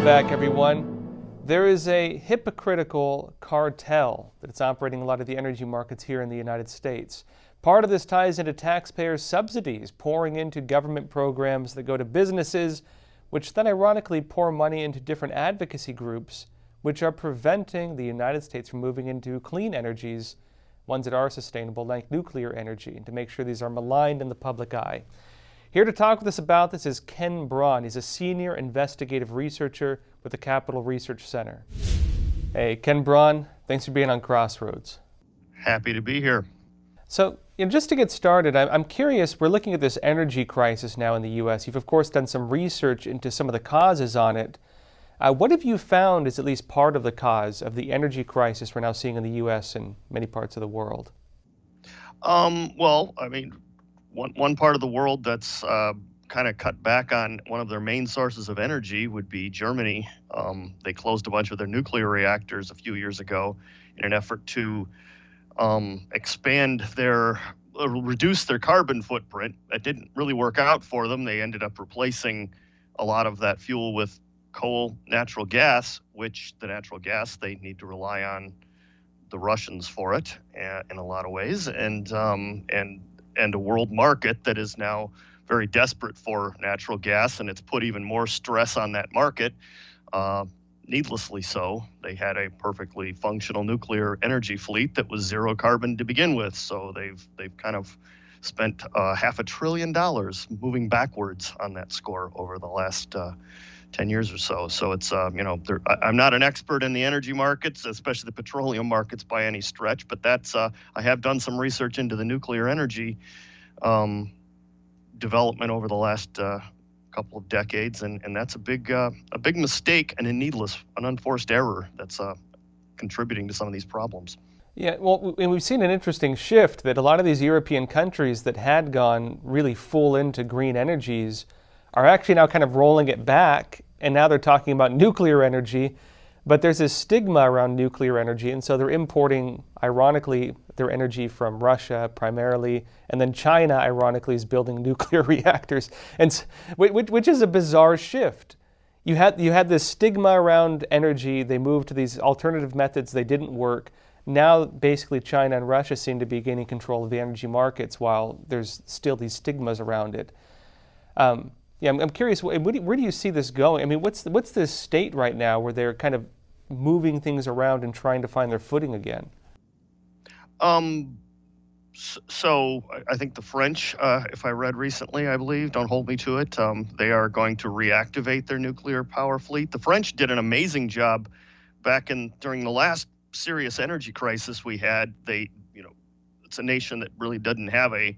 Welcome back, everyone. There is a hypocritical cartel that's operating a lot of the energy markets here in the United States. Part of this ties into taxpayers' subsidies pouring into government programs that go to businesses, which then ironically pour money into different advocacy groups, which are preventing the United States from moving into clean energies, ones that are sustainable, like nuclear energy, and to make sure these are maligned in the public eye. Here to talk with us about this is Ken Braun. He's a senior investigative researcher with the Capital Research Center. Hey, Ken Braun, thanks for being on Crossroads. Happy to be here. So, just to get started, I'm curious, we're looking at this energy crisis now in the U.S. You've, of course, done some research into some of the causes on it. What have you found is at least part of the cause of the energy crisis we're now seeing in the U.S. and many parts of the world? One part of the world that's kind of cut back on one of their main sources of energy would be Germany. They closed a bunch of their nuclear reactors a few years ago in an effort to reduce their carbon footprint. That didn't really work out for them. They ended up replacing a lot of that fuel with coal, natural gas, which the natural gas, they need to rely on the Russians for it in a lot of ways. And a world market that is now very desperate for natural gas, and it's put even more stress on that market, needlessly so. They had a perfectly functional nuclear energy fleet that was zero carbon to begin with, so they've kind of spent $500 billion moving backwards on that score over the last 10 years or so. So it's, I'm not an expert in the energy markets, especially the petroleum markets by any stretch, but that's, I have done some research into the nuclear energy development over the last couple of decades, and that's a big mistake and an unforced error that's contributing to some of these problems. Yeah, well, and we've seen an interesting shift that a lot of these European countries that had gone really full into green energies are actually now kind of rolling it back, and now they're talking about nuclear energy, but there's this stigma around nuclear energy, and so they're importing, ironically, their energy from Russia primarily, and then China, ironically, is building nuclear reactors, and which is a bizarre shift. You had this stigma around energy, they moved to these alternative methods, they didn't work. Now, basically, China and Russia seem to be gaining control of the energy markets while there's still these stigmas around it. I'm curious, where do you see this going? I mean, what's this state right now where they're kind of moving things around and trying to find their footing again? So I think the French, if I read recently, I believe, don't hold me to it, they are going to reactivate their nuclear power fleet. The French did an amazing job during the last serious energy crisis we had. It's a nation that really doesn't have a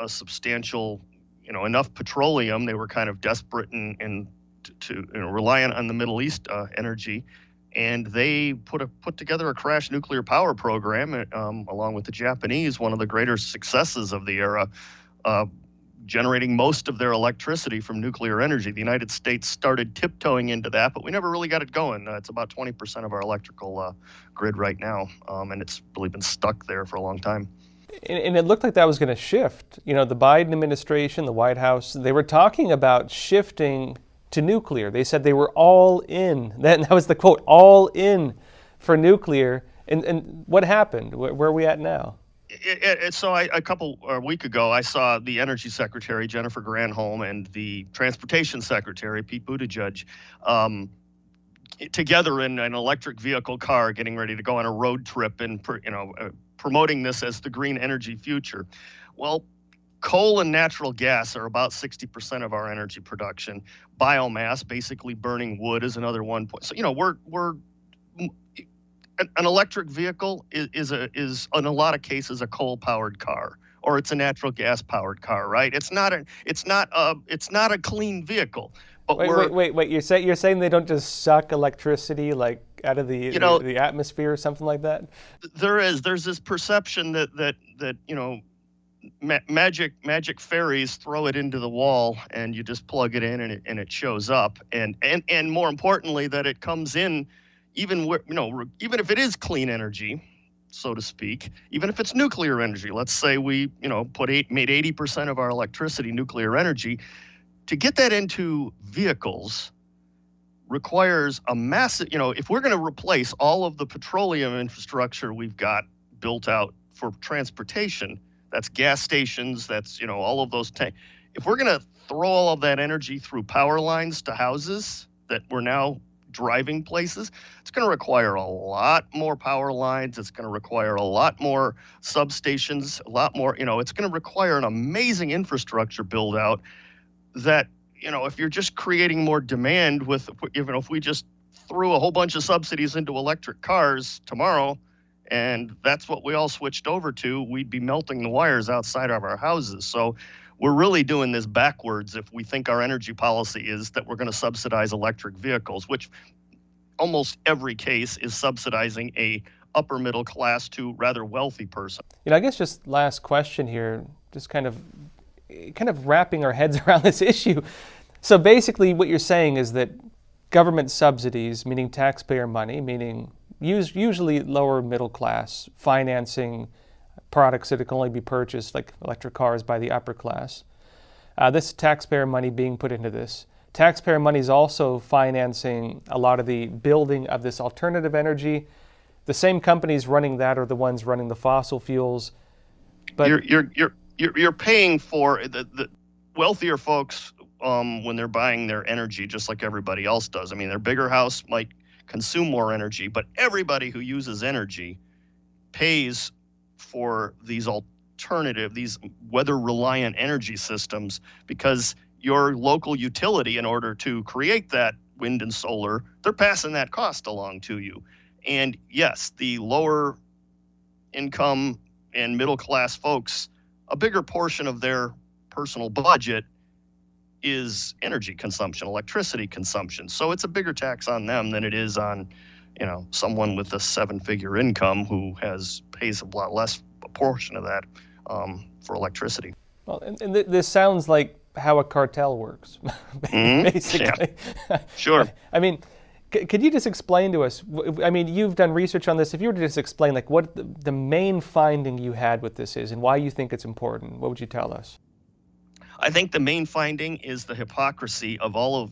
substantial, enough petroleum. They were kind of desperate and reliant on the Middle East energy, and they put together a crash nuclear power program along with the Japanese, one of the greater successes of the era, generating most of their electricity from nuclear energy. The United States started tiptoeing into that, but we never really got it going. It's about 20% of our electrical grid right now, and it's really been stuck there for a long time. And it looked like that was going to shift. The Biden administration, the White House, they were talking about shifting to nuclear. They said they were all in. That was the quote, all in for nuclear. And what happened? Where are we at now? A week ago, I saw the Energy Secretary, Jennifer Granholm, and the Transportation Secretary, Pete Buttigieg, together in an electric vehicle car getting ready to go on a road trip and, promoting this as the green energy future. Well, coal and natural gas are about 60% of our energy production. Biomass, basically burning wood, is another 1 point. So, an electric vehicle is in a lot of cases a coal-powered car, or it's a natural gas-powered car, right? It's not a clean vehive. But wait! You're saying they don't just suck electricity like out of the atmosphere or something like that? There's this perception that magic fairies throw it into the wall and you just plug it in and it shows up, and more importantly that it comes in even if it is clean energy, so to speak, even if it's nuclear energy. Let's say we made 80% of our electricity nuclear energy. To get that into vehicles, requires a massive, if we're going to replace all of the petroleum infrastructure we've got built out for transportation, that's gas stations, that's, all of those if we're going to throw all of that energy through power lines to houses that we're now driving places, it's going to require a lot more power lines. It's going to require a lot more substations, a lot more, it's going to require an amazing infrastructure build out that, if you're just creating more demand with, if we just threw a whole bunch of subsidies into electric cars tomorrow, and that's what we all switched over to, we'd be melting the wires outside of our houses. So we're really doing this backwards if we think our energy policy is that we're going to subsidize electric vehicles, which almost every case is subsidizing a upper middle class to rather wealthy person. I guess just last question here, just kind of wrapping our heads around this issue. So basically what you're saying is that government subsidies, meaning taxpayer money, meaning usually lower middle class, financing products that can only be purchased, like electric cars, by the upper class. This taxpayer money being put into this. Taxpayer money is also financing a lot of the building of this alternative energy. The same companies running that are the ones running the fossil fuels. But you're paying for the wealthier folks when they're buying their energy, just like everybody else does. I mean, their bigger house might consume more energy, but everybody who uses energy pays for these weather-reliant energy systems, because your local utility, in order to create that wind and solar, they're passing that cost along to you. And yes, the lower income and middle class folks, a bigger portion of their personal budget is energy consumption, electricity consumption. So it's a bigger tax on them than it is on, someone with a 7-figure income who pays a lot less a portion of that for electricity. Well, and this sounds like how a cartel works, basically. Yeah. Sure. I mean, could you just explain to us, I mean, you've done research on this. If you were to just explain what the main finding you had with this is and why you think it's important, what would you tell us? I think the main finding is the hypocrisy of all of,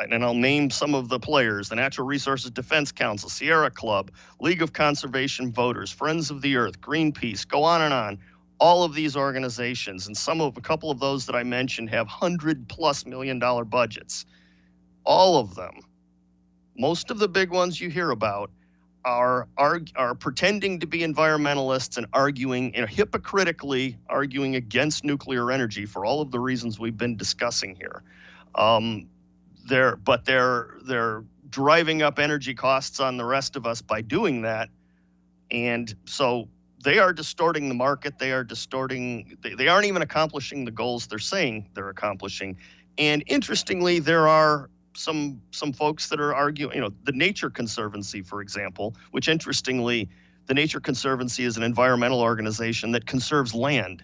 and I'll name some of the players: the Natural Resources Defense Council, Sierra Club, League of Conservation Voters, Friends of the Earth, Greenpeace, go on and on. All of these organizations, and a couple of those that I mentioned, have $100+ million budgets. All of them, most of the big ones you hear about, are pretending to be environmentalists and arguing, hypocritically arguing against nuclear energy for all of the reasons we've been discussing here. They're driving up energy costs on the rest of us by doing that, and so they are distorting the market. They aren't even accomplishing the goals they're saying they're accomplishing. And interestingly, there are some folks that are arguing, the Nature Conservancy, for example, which interestingly, the Nature Conservancy is an environmental organization that conserves land.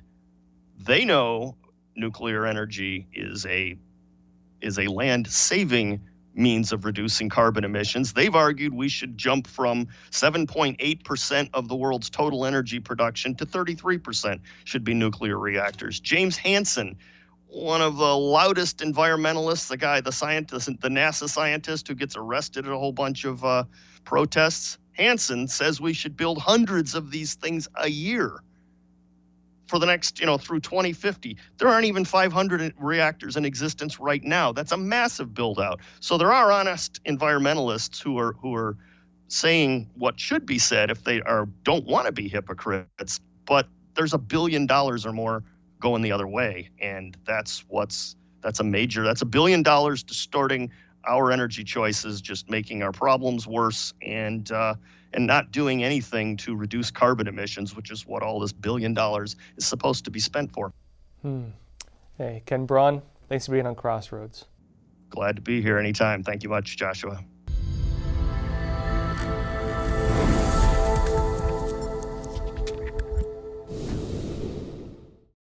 They know nuclear energy is a land-saving means of reducing carbon emissions. They've argued we should jump from 7.8% of the world's total energy production to 33% should be nuclear reactors. James Hansen, one of the loudest environmentalists, the scientist, the NASA scientist who gets arrested at a whole bunch of protests, Hansen says we should build hundreds of these things a year for the next, through 2050. There aren't even 500 reactors in existence right now. That's a massive build out. So there are honest environmentalists who are saying what should be said if they don't want to be hypocrites, but there's $1 billion or more going the other way. And that's $1 billion distorting our energy choices, just making our problems worse, and not doing anything to reduce carbon emissions, which is what all this $1 billion is supposed to be spent for. Hey, Ken Braun, thanks for being on Crossroads. Glad to be here anytime. Thank you much, Joshua.